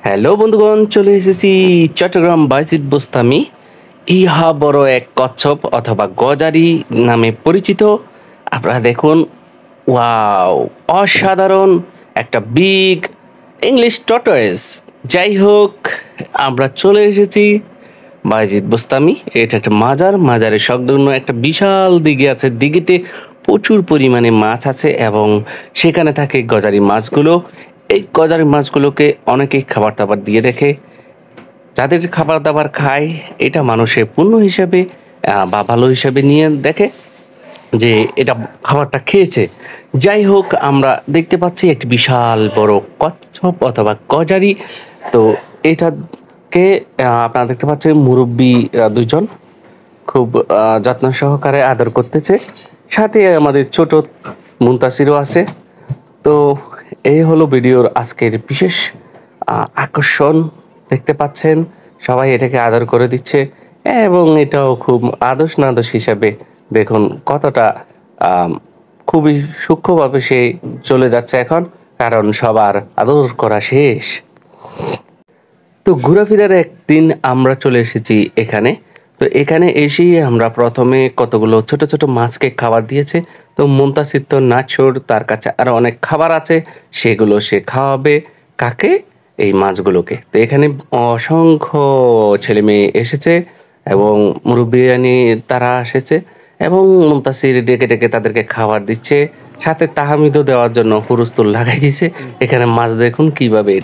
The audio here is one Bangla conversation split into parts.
হ্যালো বন্ধুগণ, চলে এসেছি চট্টগ্রাম বাইজিদ বোস্তামি। ইহা বড় এক কচ্ছপ অথবা গজারি নামে পরিচিত। আপনারা দেখুন, ওয়াও, অসাধারণ একটা বিগ ইংলিশ টর্টয়েস। যাই হোক, আমরা চলে এসেছি বাইজিদ বোস্তামি। এটা একটা মাজারের সংলগ্ন একটা বিশাল দিঘি আছে। দিঘিতে প্রচুর পরিমাণে মাছ আছে এবং সেখানে থাকে গজারি মাছগুলো। এই গজারি মাছগুলোকে অনেকেই খাবার দাবার দিয়ে দেখে। যাদের খাবার দাবার খায়, এটা মানুষের পুণ্য হিসাবে বা ভালো হিসাবে নিয়ে দেখে যে এটা খাবারটা খেয়েছে। যাই হোক, আমরা দেখতে পাচ্ছি একটি বিশাল বড় কচ্ছপ অথবা গজারি। তো এটাকে আপনারা দেখতে পাচ্ছেন মুরব্বী দুইজন খুব যত্ন সহকারে আদর করতেছে। সাথে আমাদের ছোট মুনতাসিরও আছে। তো এই হলো ভিডিওর আজকের বিশেষ আকর্ষণ। দেখতে পাচ্ছেন সবাই এটাকে আদর করে দিচ্ছে এবং এটাও খুব আদর্শ নাদর্শ হিসাবে দেখুন কতটা খুবই সূক্ষ্মভাবে সে চলে যাচ্ছে এখন, কারণ সবার আদর করা শেষ। তো ঘোরাফেরার একদিন আমরা চলে এসেছি এখানে। তো এখানে এসেই আমরা প্রথমে কতগুলো ছোট ছোট মাছকে খাবার দিয়েছে। তো মুনতাসির তো নাছোড়, তার কাছে আরও অনেক খাবার আছে, সেগুলো সে খাওয়াবে কাকে? এই মাছগুলোকে। তো এখানে অসংখ্য ছেলে মেয়ে এসেছে এবং মুরব্বিয়ানি তারা এসেছে এবং মুনতাসির ডেকে ডেকে তাদেরকে খাবার দিচ্ছে। সাথে তাহমিদও দেওয়ার জন্য হুরুস্তুল লাগাই দিয়েছে। এখানে মাছ দেখুন কিভাবে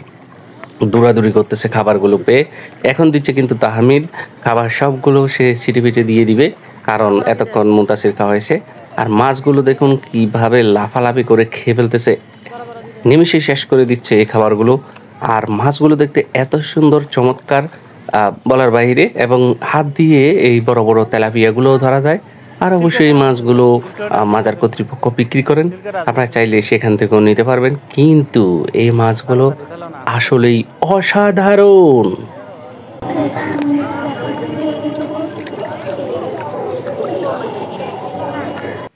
দৌড়াদৌড়ি করতেছে খাবারগুলো পেয়ে। এখন দিচ্ছে কিন্তু তাহমিদ খাবার, সবগুলো সে ছিটেপিটে দিয়ে দিবে, কারণ এতক্ষণ মুনতাসির খাওয়াইছে। আর মাছগুলো দেখুন কিভাবে লাফালাফি করে খেয়ে ফেলতেছে, নিমিষে শেষ করে দিচ্ছে এই খাবারগুলো। আর মাছগুলো দেখতে এত সুন্দর, চমৎকার, বলার বাইরে। এবং হাত দিয়ে এই বড় বড় তেলাপিয়াগুলোও ধরা যায়। আর অবশ্যই এই মাছগুলো মাজার কর্তৃপক্ষ বিক্রি করেন, আপনারা চাইলে সেখান থেকেও নিতে পারবেন। কিন্তু এই মাছগুলো আসলেই অসাধারণ।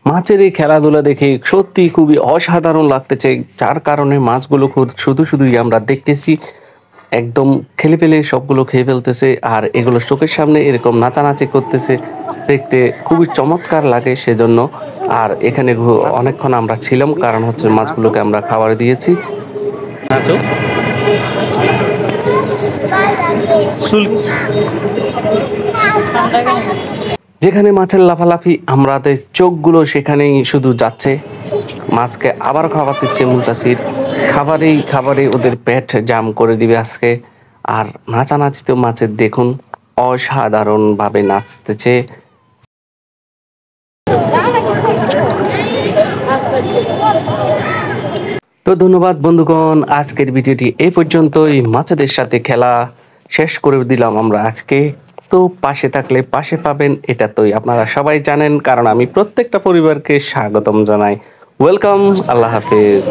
মাছের এই খেলাধুলা দেখে সত্যি খুবই অসাধারণ লাগতেছে, যার কারণে মাছগুলো শুধুই আমরা দেখতেছি, একদম খেলে ফেলে সবগুলো খেয়ে ফেলতেছে। আর এগুলো চোখের সামনে এরকম নাচানাচি করতেছে, দেখতে খুবই চমৎকার লাগে সেজন্য। আর এখানে অনেকক্ষণ আমরা ছিলাম, কারণ হচ্ছে মাছগুলোকে আমরা খাবার দিয়েছি। যেখানে মাছের লাফালাফি, আমাদের চোখগুলো সেখানেই শুধু যাচ্ছে। মাছকে আবার খাবার দিচ্ছে মুনতাসির। খাবারেই ওদের পেট জাম করে দিবে আজকে। আর নাচানাচিতে মাছের দেখুন অসাধারণভাবে নাচতেছে। তো ধন্যবাদ বন্ধুগণ, আজকের ভিডিওটি এই পর্যন্তই। মাছেদের সাথে খেলা শেষ করে দিলাম আমরা আজকে। তো পাশে থাকলে পাশে পাবেন, এটা তো আপনারা সবাই জানেন, কারণ আমি প্রত্যেকটা পরিবারকে স্বাগতম জানাই। ওয়েলকাম, আল্লাহ হাফেজ।